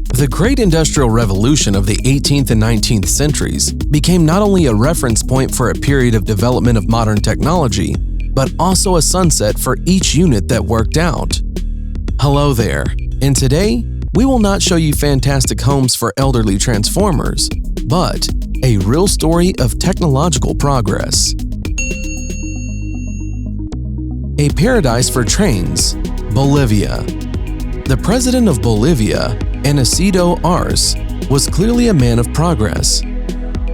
The Great Industrial Revolution of the 18th and 19th centuries became not only a reference point for a period of development of modern technology, but also a sunset for each unit that worked out. Hello there, and today, we will not show you fantastic homes for elderly transformers, but a real story of technological progress. A paradise for trains, Bolivia. The president of Bolivia, Isidro Arce, was clearly a man of progress.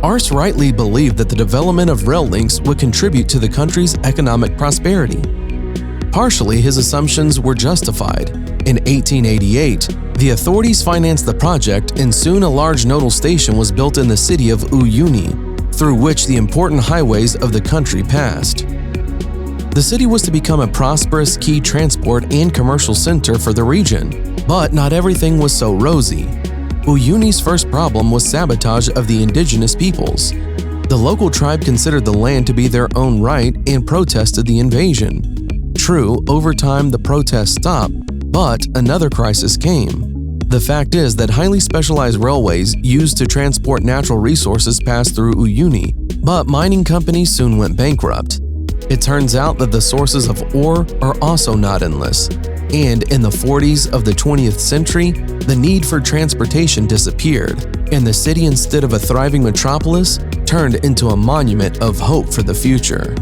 Arce rightly believed that the development of rail links would contribute to the country's economic prosperity. Partially, his assumptions were justified. In 1888, the authorities financed the project, and soon a large nodal station was built in the city of Uyuni, through which the important highways of the country passed. The city was to become a prosperous key transport and commercial center for the region, but not everything was so rosy. Uyuni's first problem was sabotage of the indigenous peoples. The local tribe considered the land to be their own right and protested the invasion. True, over time the protests stopped, but another crisis came. The fact is that highly specialized railways used to transport natural resources passed through Uyuni, but mining companies soon went bankrupt. It turns out that the sources of ore are also not endless, and in the 40s of the 20th century, the need for transportation disappeared, and the city, instead of a thriving metropolis, turned into a monument of hope for the future.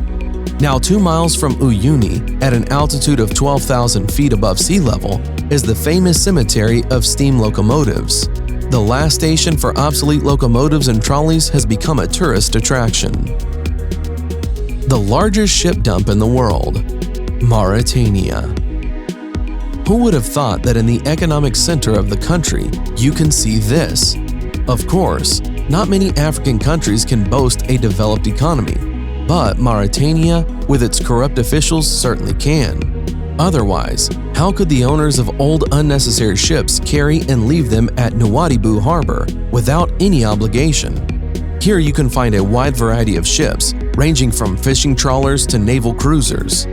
Now 2 miles from Uyuni, at an altitude of 12,000 feet above sea level, is the famous cemetery of steam locomotives. The last station for obsolete locomotives and trolleys has become a tourist attraction. The largest ship dump in the world, Mauritania. Who would have thought that in the economic center of the country, you can see this? Of course, not many African countries can boast a developed economy, but Mauritania, with its corrupt officials, certainly can. Otherwise, how could the owners of old unnecessary ships carry and leave them at Nouadhibou harbor without any obligation? Here you can find a wide variety of ships, ranging from fishing trawlers to naval cruisers.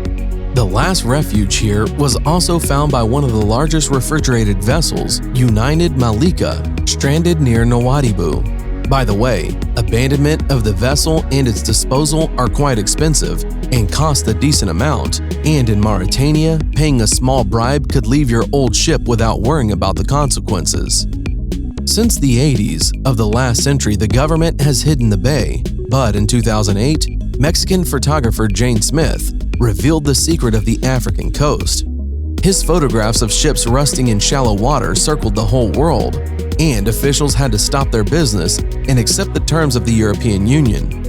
The last refuge here was also found by one of the largest refrigerated vessels, United Malika, stranded near Nouadhibou. By the way, abandonment of the vessel and its disposal are quite expensive and cost a decent amount, and in Mauritania, paying a small bribe could leave your old ship without worrying about the consequences. Since the 80s of the last century, the government has hidden the bay, but in 2008, Mexican photographer Jane Smith revealed the secret of the African coast. His photographs of ships rusting in shallow water circled the whole world, and officials had to stop their business and accept the terms of the European Union.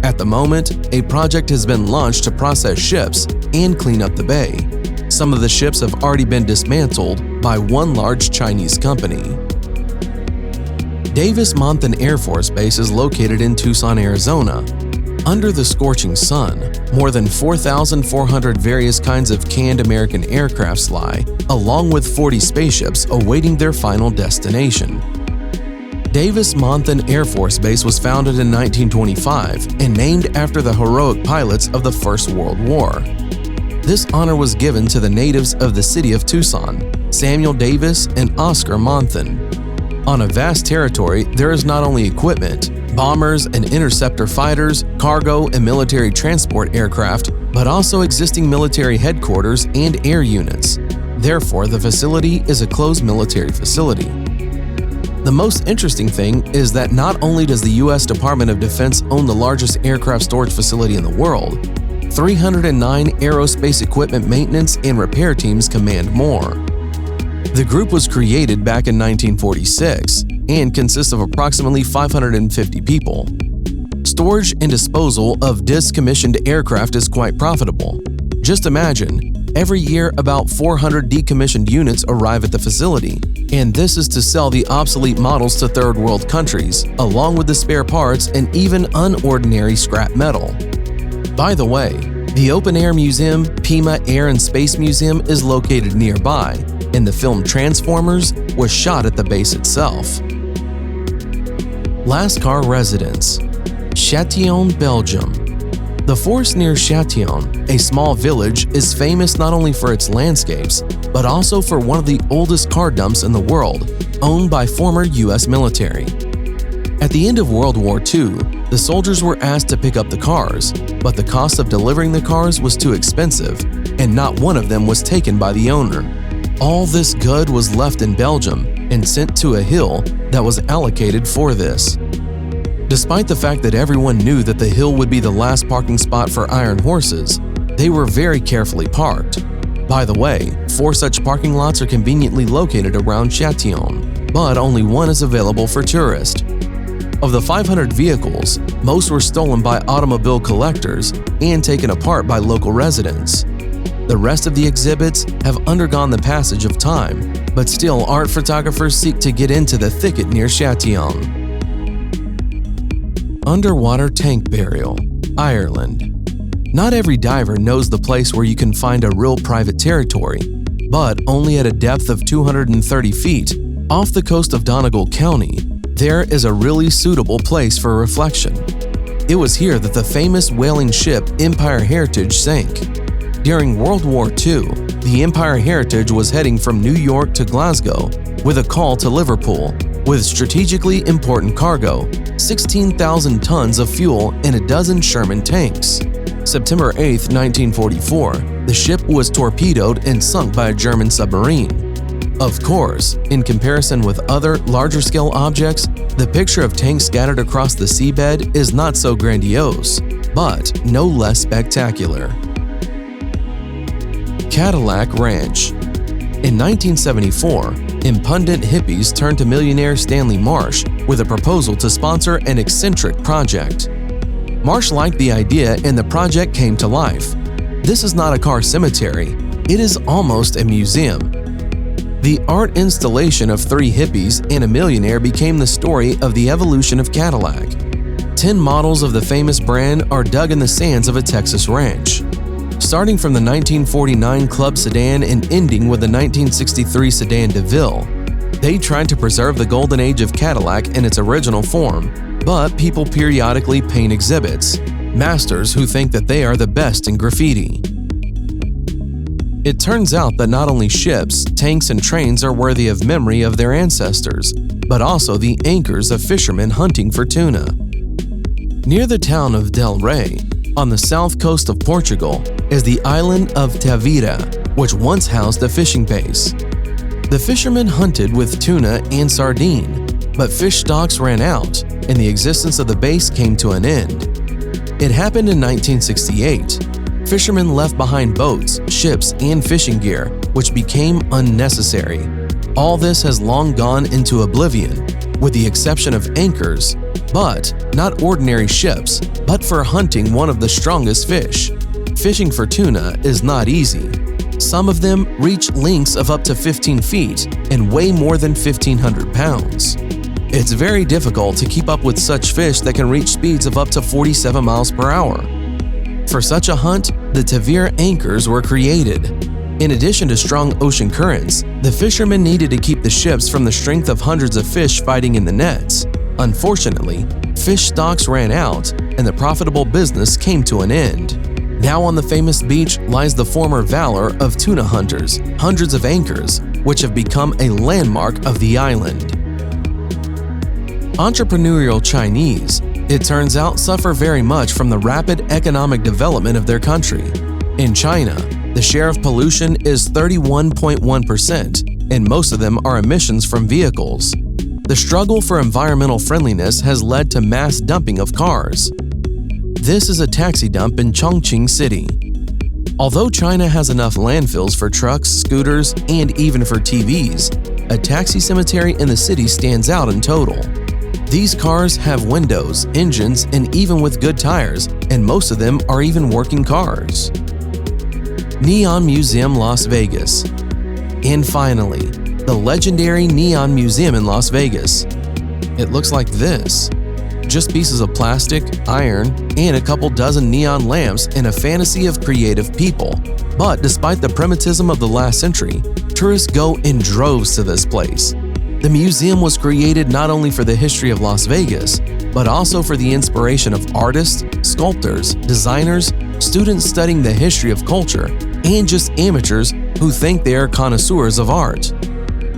At the moment, a project has been launched to process ships and clean up the bay. Some of the ships have already been dismantled by one large Chinese company. Davis-Monthan Air Force Base is located in Tucson, Arizona. Under the scorching sun, more than 4,400 various kinds of canned American aircrafts lie, along with 40 spaceships awaiting their final destination. Davis-Monthan Air Force Base was founded in 1925 and named after the heroic pilots of the First World War. This honor was given to the natives of the city of Tucson, Samuel Davis and Oscar Monthan. On a vast territory, there is not only equipment, bombers and interceptor fighters, cargo and military transport aircraft, but also existing military headquarters and air units. Therefore, the facility is a closed military facility. The most interesting thing is that not only does the U.S. Department of Defense own the largest aircraft storage facility in the world, 309 aerospace equipment maintenance and repair teams command more. The group was created back in 1946 and consists of approximately 550 people. Storage and disposal of decommissioned aircraft is quite profitable. Just imagine, every year about 400 decommissioned units arrive at the facility, and this is to sell the obsolete models to third world countries, along with the spare parts and even unordinary scrap metal. By the way, the Open Air Museum, Pima Air and Space Museum is located nearby, and the film Transformers was shot at the base itself. Lascar Residence, Châtillon, Belgium. The forest near Châtillon, a small village, is famous not only for its landscapes, but also for one of the oldest car dumps in the world, owned by former U.S. military. At the end of World War II, the soldiers were asked to pick up the cars, but the cost of delivering the cars was too expensive, and not one of them was taken by the owner. All this good was left in Belgium and sent to a hill that was allocated for this. Despite the fact that everyone knew that the hill would be the last parking spot for iron horses, they were very carefully parked. By the way, 4 such parking lots are conveniently located around Châtillon, but only one is available for tourists. Of the 500 vehicles, most were stolen by automobile collectors and taken apart by local residents. The rest of the exhibits have undergone the passage of time, but still art photographers seek to get into the thicket near Châtillon. Underwater Tank Burial, Ireland. Not every diver knows the place where you can find a real private territory, but only at a depth of 230 feet, off the coast of Donegal County, there is a really suitable place for reflection. It was here that the famous whaling ship Empire Heritage sank. During World War II, the Empire Heritage was heading from New York to Glasgow with a call to Liverpool with strategically important cargo, 16,000 tons of fuel and a dozen Sherman tanks. September 8, 1944, the ship was torpedoed and sunk by a German submarine. Of course, in comparison with other, larger-scale objects, the picture of tanks scattered across the seabed is not so grandiose, but no less spectacular. Cadillac Ranch. In 1974, impudent hippies turned to millionaire Stanley Marsh with a proposal to sponsor an eccentric project. Marsh liked the idea and the project came to life. This is not a car cemetery, it is almost a museum. The art installation of 3 hippies and a millionaire became the story of the evolution of Cadillac. 10 models of the famous brand are dug in the sands of a Texas ranch. Starting from the 1949 Club sedan and ending with the 1963 sedan DeVille, they tried to preserve the golden age of Cadillac in its original form, but people periodically paint exhibits, masters who think that they are the best in graffiti. It turns out that not only ships, tanks, and trains are worthy of memory of their ancestors, but also the anchors of fishermen hunting for tuna. Near the town of Del Rey, on the south coast of Portugal, is the island of Tavira, which once housed a fishing base. The fishermen hunted with tuna and sardine, but fish stocks ran out, and the existence of the base came to an end. It happened in 1968. Fishermen left behind boats, ships, and fishing gear, which became unnecessary. All this has long gone into oblivion, with the exception of anchors, but not ordinary ships, but for hunting one of the strongest fish. Fishing for tuna is not easy. Some of them reach lengths of up to 15 feet and weigh more than 1,500 pounds. It's very difficult to keep up with such fish that can reach speeds of up to 47 miles per hour. For such a hunt, the Tavira anchors were created. In addition to strong ocean currents, the fishermen needed to keep the ships from the strength of hundreds of fish fighting in the nets. Unfortunately, fish stocks ran out and the profitable business came to an end. Now on the famous beach lies the former valor of tuna hunters, hundreds of anchors, which have become a landmark of the island. Entrepreneurial Chinese, it turns out, suffer very much from the rapid economic development of their country. In China, the share of pollution is 31.1%, and most of them are emissions from vehicles. The struggle for environmental friendliness has led to mass dumping of cars. This is a taxi dump in Chongqing City. Although China has enough landfills for trucks, scooters, and even for TVs, a taxi cemetery in the city stands out in total. These cars have windows, engines, and even with good tires, and most of them are even working cars. Neon Museum, Las Vegas. And finally, the legendary Neon Museum in Las Vegas. It looks like this. Just pieces of plastic, iron, and a couple dozen neon lamps in a fantasy of creative people. But despite the primitivism of the last century, tourists go in droves to this place. The museum was created not only for the history of Las Vegas, but also for the inspiration of artists, sculptors, designers, students studying the history of culture, and just amateurs who think they are connoisseurs of art.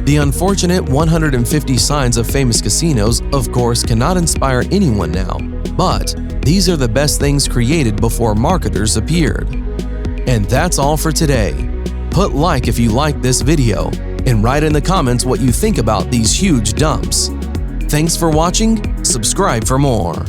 The unfortunate 150 signs of famous casinos, of course, cannot inspire anyone now, but these are the best things created before marketers appeared. And that's all for today. Put like if you liked this video, and write in the comments what you think about these huge dumps. Thanks for watching, subscribe for more.